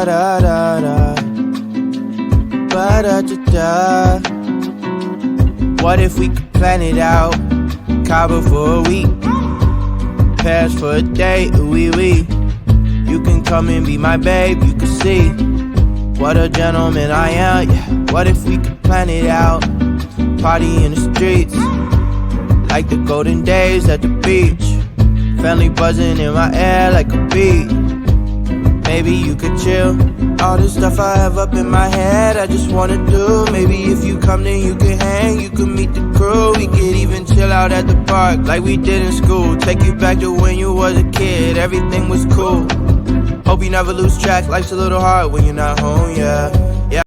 Ba-da-da-da, ba-da-da-da. What if we could plan it out? Cabo for a week, Paris for a day, ooh-wee-wee. You can come and be my babe, you can see what a gentleman I am, yeah. What if we could plan it out? Party in the streets, like the golden days at the beach. Family buzzing in my air like a beat. Maybe you could chill. All this stuff I have up in my head, I just wanna do. Maybe if you come then you can hang, you can meet the crew. We could even chill out at the park like we did in school. Take you back to when you was a kid, everything was cool. Hope you never lose track, life's a little hard when you're not home, yeah.